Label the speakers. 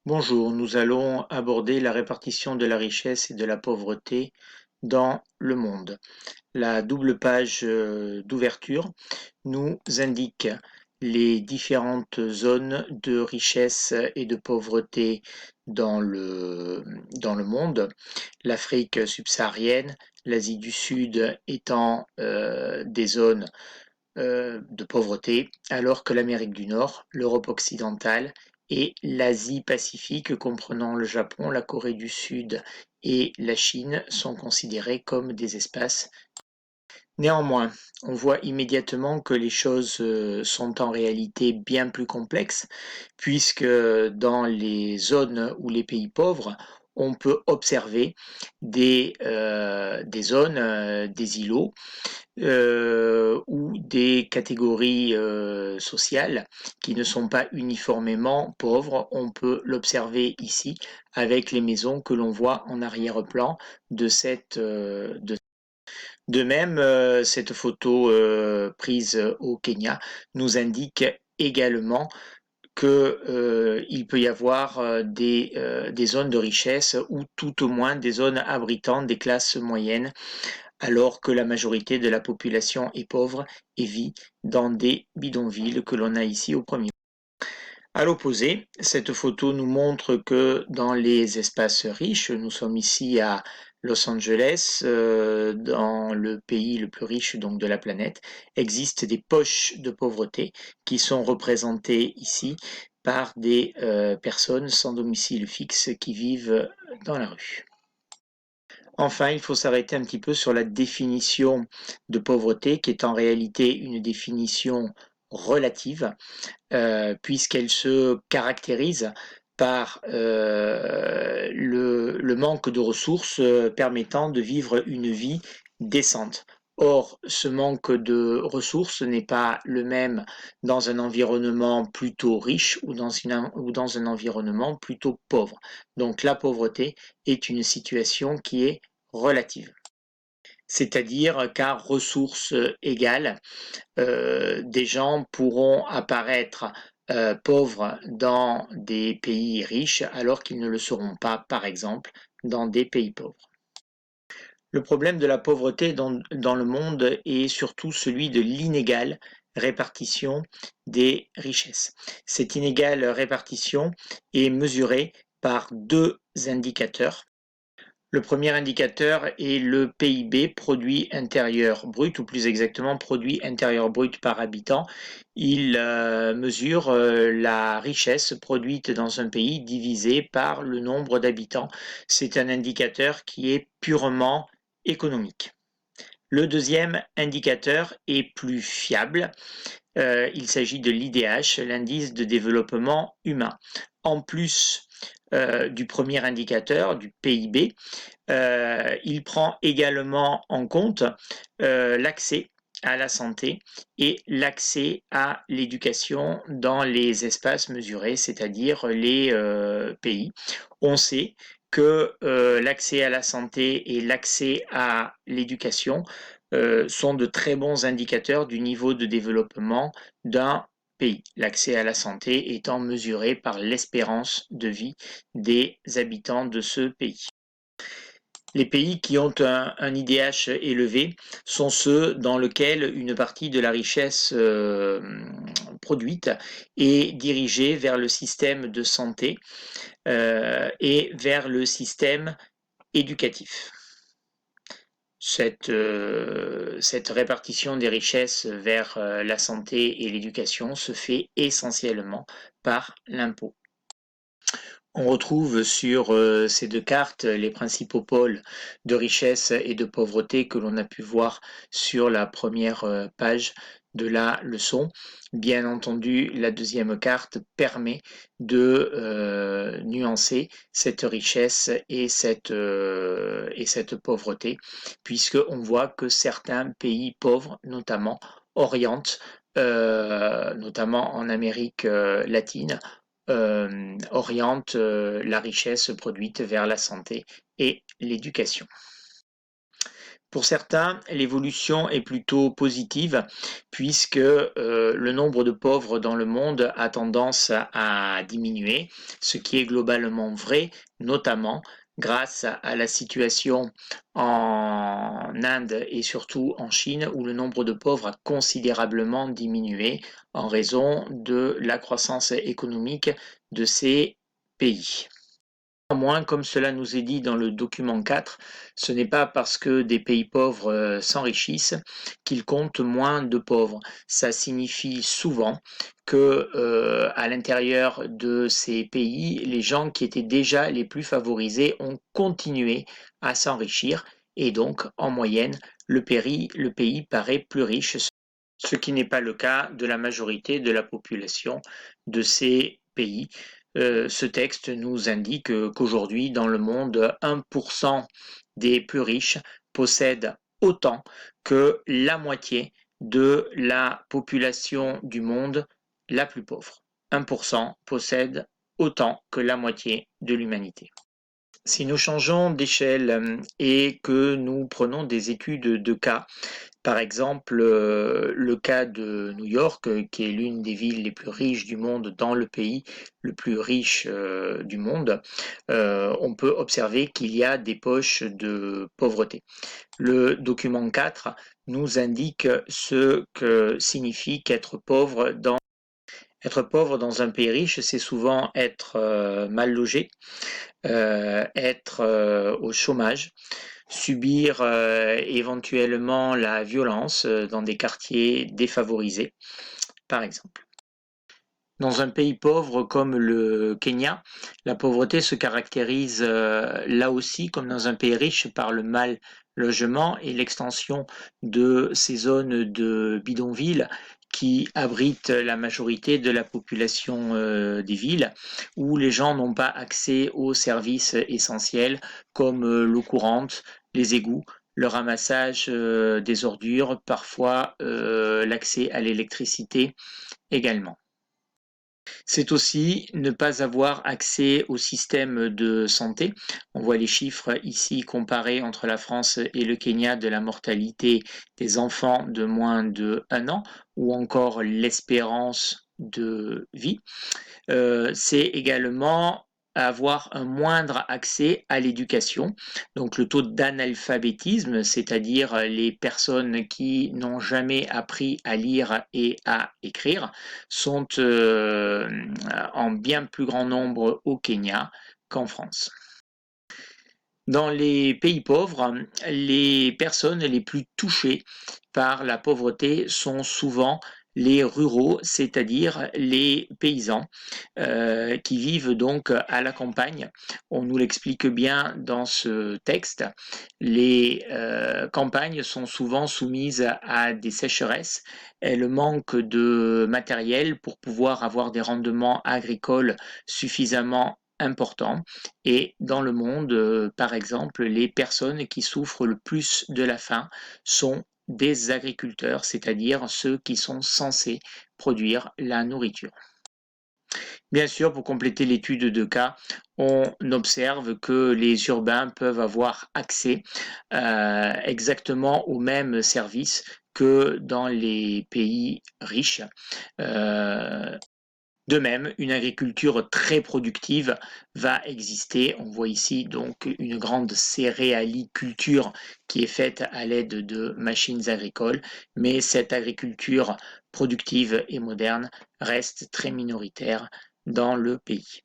Speaker 1: Bonjour, nous allons aborder la répartition de la richesse et de la pauvreté dans le monde. La double page d'ouverture nous indique les différentes zones de richesse et de pauvreté dans le monde. L'Afrique subsaharienne, l'Asie du Sud étant des zones de pauvreté, alors que l'Amérique du Nord, l'Europe occidentale et l'Asie-Pacifique, comprenant le Japon, la Corée du Sud et la Chine, sont considérés comme des espaces. Néanmoins, on voit immédiatement que les choses sont en réalité bien plus complexes, puisque dans les zones ou les pays pauvres, on peut observer des zones, des îlots, ou des catégories sociales qui ne sont pas uniformément pauvres. On peut l'observer ici avec les maisons que l'on voit en arrière-plan de de même, cette photo prise au Kenya nous indique également que il peut y avoir des zones de richesse ou tout au moins des zones abritant des classes moyennes alors que la majorité de la population est pauvre et vit dans des bidonvilles que l'on a ici au premier. À l'opposé, cette photo nous montre que dans les espaces riches, nous sommes ici à Los Angeles, dans le pays le plus riche donc de la planète, existent des poches de pauvreté qui sont représentées ici par des personnes sans domicile fixe qui vivent dans la rue. Enfin, il faut s'arrêter un petit peu sur la définition de pauvreté, qui est en réalité une définition relative, puisqu'elle se caractérise par le manque de ressources permettant de vivre une vie décente. Or, ce manque de ressources n'est pas le même dans un environnement plutôt riche ou dans un environnement plutôt pauvre. Donc la pauvreté est une situation qui est relative. C'est-à-dire qu'à ressources égales, des gens pourront apparaître pauvres dans des pays riches alors qu'ils ne le seront pas, par exemple, dans des pays pauvres. Le problème de la pauvreté dans le monde est surtout celui de l'inégale répartition des richesses. Cette inégale répartition est mesurée par deux indicateurs. Le premier indicateur est le PIB, produit intérieur brut, ou plus exactement produit intérieur brut par habitant. Il mesure la richesse produite dans un pays divisé par le nombre d'habitants. C'est un indicateur qui est purement économique. Le deuxième indicateur est plus fiable. Il s'agit de l'IDH, l'indice de développement humain. En plus du premier indicateur, du PIB, il prend également en compte l'accès à la santé et l'accès à l'éducation dans les espaces mesurés, c'est-à-dire les pays. On sait que l'accès à la santé et l'accès à l'éducation sont de très bons indicateurs du niveau de développement d'un pays. L'accès à la santé étant mesuré par l'espérance de vie des habitants de ce pays. Les pays qui ont un IDH élevé sont ceux dans lesquels une partie de la richesse produite est dirigée vers le système de santé et vers le système éducatif. Cette répartition des richesses vers la santé et l'éducation se fait essentiellement par l'impôt. On retrouve sur ces deux cartes les principaux pôles de richesse et de pauvreté que l'on a pu voir sur la première page de la leçon. Bien entendu, la deuxième carte permet de nuancer cette richesse et cette pauvreté, puisqu'on voit que certains pays pauvres, notamment, orientent, notamment en Amérique latine, oriente la richesse produite vers la santé et l'éducation. Pour certains, l'évolution est plutôt positive puisque le nombre de pauvres dans le monde a tendance à diminuer, ce qui est globalement vrai, notamment grâce à la situation en Inde et surtout en Chine où le nombre de pauvres a considérablement diminué en raison de la croissance économique de ces pays. Néanmoins, comme cela nous est dit dans le document 4, ce n'est pas parce que des pays pauvres s'enrichissent qu'ils comptent moins de pauvres. Ça signifie souvent que à l'intérieur de ces pays, les gens qui étaient déjà les plus favorisés ont continué à s'enrichir et donc, en moyenne, le pays paraît plus riche, ce qui n'est pas le cas de la majorité de la population de ces pays. Ce texte nous indique qu'aujourd'hui, dans le monde, 1% des plus riches possèdent autant que la moitié de la population du monde la plus pauvre. 1% possède autant que la moitié de l'humanité. Si nous changeons d'échelle et que nous prenons des études de cas, par exemple, le cas de New York, qui est l'une des villes les plus riches du monde dans le pays le plus riche du monde, on peut observer qu'il y a des poches de pauvreté. Le document 4 nous indique ce que signifie qu'être pauvre dans un pays riche, c'est souvent être mal logé, être au chômage, subir éventuellement la violence dans des quartiers défavorisés, par exemple. Dans un pays pauvre comme le Kenya, la pauvreté se caractérise là aussi, comme dans un pays riche, par le mal logement et l'extension de ces zones de bidonvilles qui abritent la majorité de la population des villes, où les gens n'ont pas accès aux services essentiels comme l'eau courante, les égouts, le ramassage des ordures, parfois l'accès à l'électricité également. C'est aussi ne pas avoir accès au système de santé. On voit les chiffres ici comparés entre la France et le Kenya de la mortalité des enfants de moins de 1 an ou encore l'espérance de vie. C'est également avoir un moindre accès à l'éducation. Donc le taux d'analphabétisme, c'est-à-dire les personnes qui n'ont jamais appris à lire et à écrire, sont en bien plus grand nombre au Kenya qu'en France. Dans les pays pauvres, les personnes les plus touchées par la pauvreté sont souvent les ruraux, c'est-à-dire les paysans qui vivent donc à la campagne. On nous l'explique bien dans ce texte. Les campagnes sont souvent soumises à des sécheresses. Elles manquent de matériel pour pouvoir avoir des rendements agricoles suffisamment importants. Et dans le monde, par exemple, les personnes qui souffrent le plus de la faim sont des agriculteurs, c'est-à-dire ceux qui sont censés produire la nourriture. Bien sûr, pour compléter l'étude de cas, on observe que les urbains peuvent avoir accès exactement aux mêmes services que dans les pays riches. De même, une agriculture très productive va exister. On voit ici donc une grande céréaliculture qui est faite à l'aide de machines agricoles, mais cette agriculture productive et moderne reste très minoritaire dans le pays.